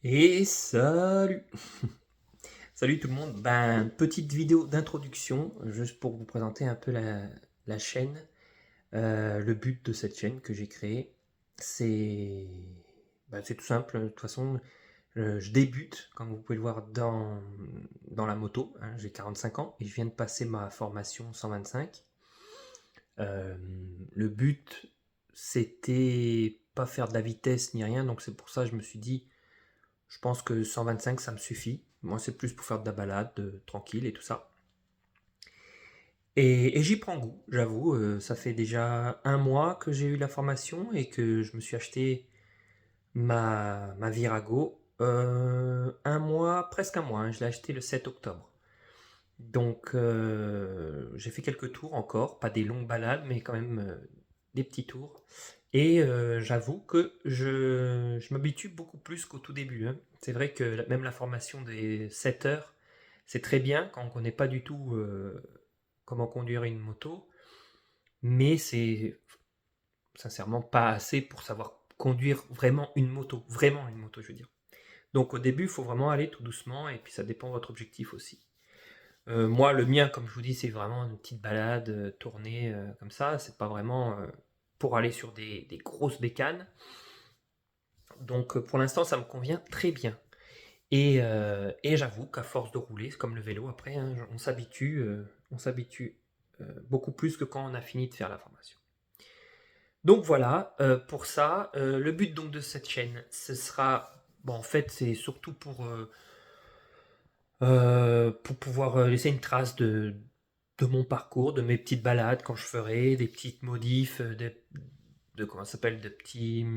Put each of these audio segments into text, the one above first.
Et salut! Salut tout le monde. Ben, petite vidéo d'introduction, juste pour vous présenter un peu la chaîne. Le but de cette chaîne que j'ai créée, c'est c'est tout simple. De toute façon, je débute, comme vous pouvez le voir, dans la moto, hein. J'ai 45 ans et je viens de passer ma formation 125. Euh, le but, c'était pas faire de la vitesse ni rien, donc c'est pour ça que je me suis dit, je pense que 125, ça me suffit. Moi, c'est plus pour faire de la balade, tranquille et tout ça. Et j'y prends goût, j'avoue. Ça fait déjà un mois que j'ai eu la formation et que je me suis acheté ma Virago. Un mois, presque un mois, hein. Je l'ai acheté le 7 octobre. Donc, j'ai fait quelques tours encore. Pas des longues balades, mais quand même des petits tours. Et j'avoue que je m'habitue beaucoup plus qu'au tout début, hein. C'est vrai que même la formation des 7 heures, c'est très bien quand on ne connaît pas du tout comment conduire une moto, mais c'est sincèrement pas assez pour savoir conduire vraiment une moto, je veux dire. Donc au début, il faut vraiment aller tout doucement, et puis ça dépend de votre objectif aussi. Moi, le mien, comme je vous dis, c'est vraiment une petite balade tournée comme ça. C'est pas vraiment pour aller sur des grosses bécanes. Donc pour l'instant, ça me convient très bien. Et j'avoue qu'à force de rouler, c'est comme le vélo après, hein, on s'habitue beaucoup plus que quand on a fini de faire la formation. Donc voilà, pour ça, le but donc de cette chaîne, ce sera, bon en fait c'est surtout pour pouvoir laisser une trace de mon parcours, de mes petites balades quand je ferai, des petites modifs, de comment ça s'appelle, de petits,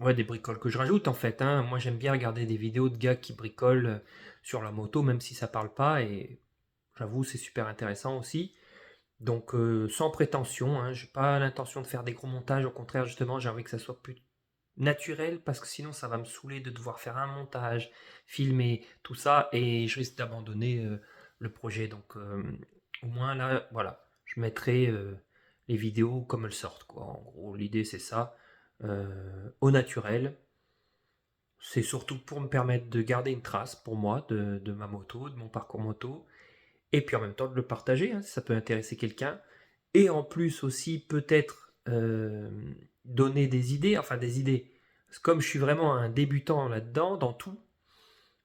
ouais, des bricoles que je rajoute en fait, hein. Moi j'aime bien regarder des vidéos de gars qui bricolent sur la moto, même si ça parle pas, et j'avoue c'est super intéressant aussi. Donc sans prétention, hein, j'ai pas l'intention de faire des gros montages, au contraire justement j'ai envie que ça soit plus naturel parce que sinon ça va me saouler de devoir faire un montage, filmer, tout ça, et je risque d'abandonner le projet. Donc au moins là, voilà, je mettrai les vidéos comme elles sortent, quoi. En gros, l'idée c'est ça, au naturel. C'est surtout pour me permettre de garder une trace pour moi de ma moto, de mon parcours moto, et puis en même temps de le partager, hein, si ça peut intéresser quelqu'un. Et en plus aussi peut-être donner des idées, enfin des idées. Parce que comme je suis vraiment un débutant là-dedans, dans tout,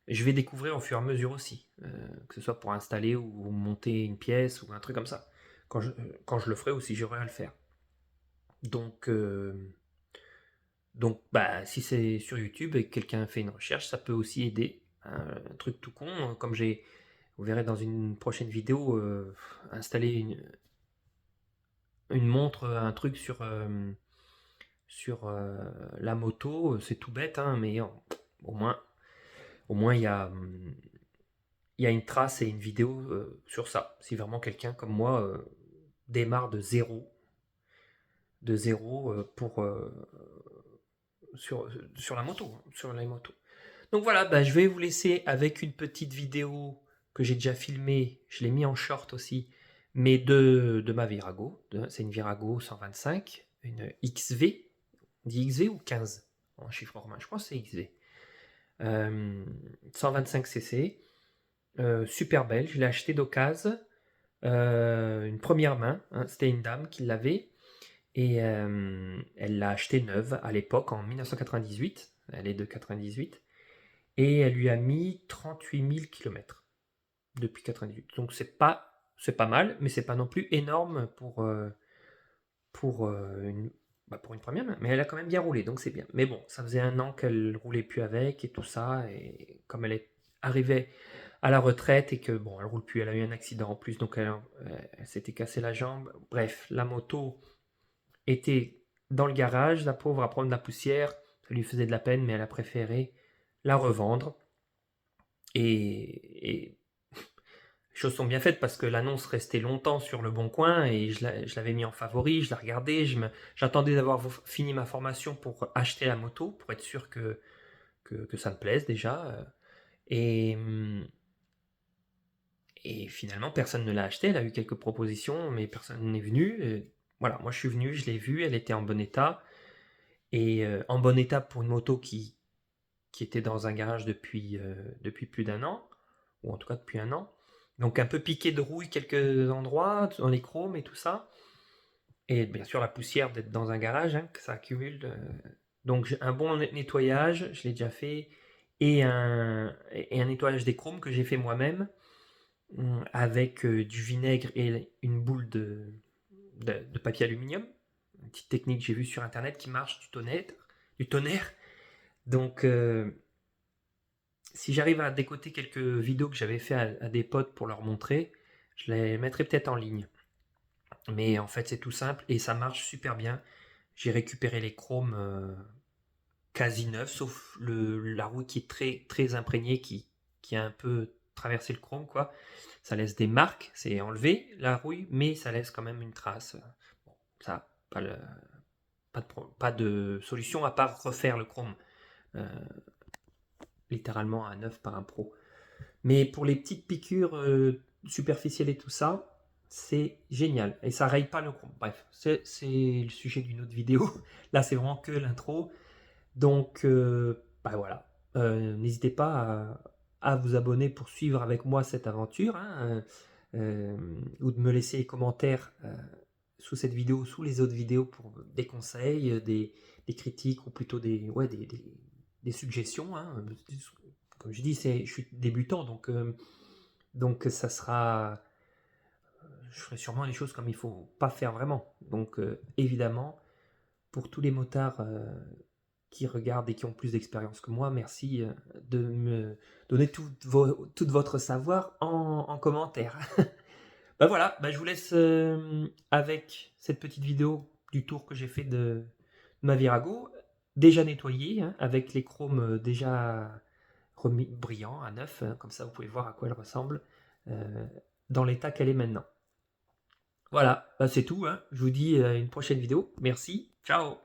je vais découvrir au fur et à mesure aussi. Que ce soit pour installer ou monter une pièce ou un truc comme ça. Quand je le ferai aussi, j'aurai à le faire. Donc, bah, si c'est sur YouTube et que quelqu'un fait une recherche, ça peut aussi aider. Un truc tout con, comme vous verrez dans une prochaine vidéo, installer une montre, un truc sur la moto, c'est tout bête, hein, mais au moins, il y a une trace et une vidéo sur ça. Si vraiment quelqu'un comme moi démarre de zéro sur la moto, hein, sur la moto. Donc voilà, bah, je vais vous laisser avec une petite vidéo que j'ai déjà filmée, je l'ai mis en short aussi, mais de ma Virago. C'est une Virago 125, une XV. On dit XV ou 15 en chiffre romain? Je crois que c'est XV. 125 cc, super belle. Je l'ai acheté d'occasion, une première main, hein. C'était une dame qui l'avait et elle l'a acheté neuve à l'époque en 1998. Elle est de 98 et elle lui a mis 38 000 km depuis 98. Donc c'est pas mal, mais c'est pas non plus énorme pour, pour une première main. Mais elle a quand même bien roulé, donc c'est bien. Mais bon, ça faisait un an qu'elle roulait plus avec et tout ça. Et comme elle est arrivée à la retraite et que bon, elle roule plus, elle a eu un accident en plus, donc elle s'était cassé la jambe. Bref, la moto était dans le garage, la pauvre à prendre de la poussière. Ça lui faisait de la peine, mais elle a préféré la revendre. Et choses sont bien faites parce que l'annonce restait longtemps sur le bon coin et je l'avais mis en favori, je la regardais, j'attendais d'avoir fini ma formation pour acheter la moto, pour être sûr que ça me plaise déjà. Et, et finalement, personne ne l'a acheté, elle a eu quelques propositions, mais personne n'est venu. Voilà, moi je suis venu, je l'ai vue, elle était en bon état. Et en bon état pour une moto qui était dans un garage depuis plus d'un an, ou en tout cas depuis un an. Donc un peu piqué de rouille quelques endroits, dans les chromes et tout ça. Et bien sûr la poussière d'être dans un garage, hein, que ça accumule. Donc un bon nettoyage, je l'ai déjà fait, et un nettoyage des chromes que j'ai fait moi-même, avec du vinaigre et une boule de papier aluminium. Une petite technique que j'ai vue sur internet qui marche du tonnerre. Du tonnerre. Donc si j'arrive à décoter quelques vidéos que j'avais fait à des potes pour leur montrer, je les mettrai peut-être en ligne. Mais en fait c'est tout simple et ça marche super bien. J'ai récupéré les chromes quasi neufs, sauf la rouille qui est très, très imprégnée, qui a un peu traversé le chrome, quoi. Ça laisse des marques, c'est enlevé la rouille, mais ça laisse quand même une trace. Bon, ça, pas de solution à part refaire le chrome euh, littéralement à neuf par un pro. Mais pour les petites piqûres superficielles et tout ça, c'est génial. Et ça raye pas le chrome. Bref, c'est le sujet d'une autre vidéo. Là, c'est vraiment que l'intro. Donc, bah voilà. N'hésitez pas à vous abonner pour suivre avec moi cette aventure, hein, ou de me laisser les commentaires sous cette vidéo, sous les autres vidéos pour des conseils, des critiques ou plutôt des suggestions, hein. Comme je dis, je suis débutant, donc ça sera, je ferai sûrement les choses comme il faut pas faire vraiment. Donc évidemment, pour tous les motards qui regardent et qui ont plus d'expérience que moi, merci de me donner tout votre savoir en commentaire. Bah voilà, bah je vous laisse avec cette petite vidéo du tour que j'ai fait de ma Virago, déjà nettoyée, hein, avec les chromes déjà remis brillants à neuf, hein, comme ça vous pouvez voir à quoi elle ressemble euh, dans l'état qu'elle est maintenant. Voilà, bah c'est tout, hein. Je vous dis à une prochaine vidéo. Merci, ciao.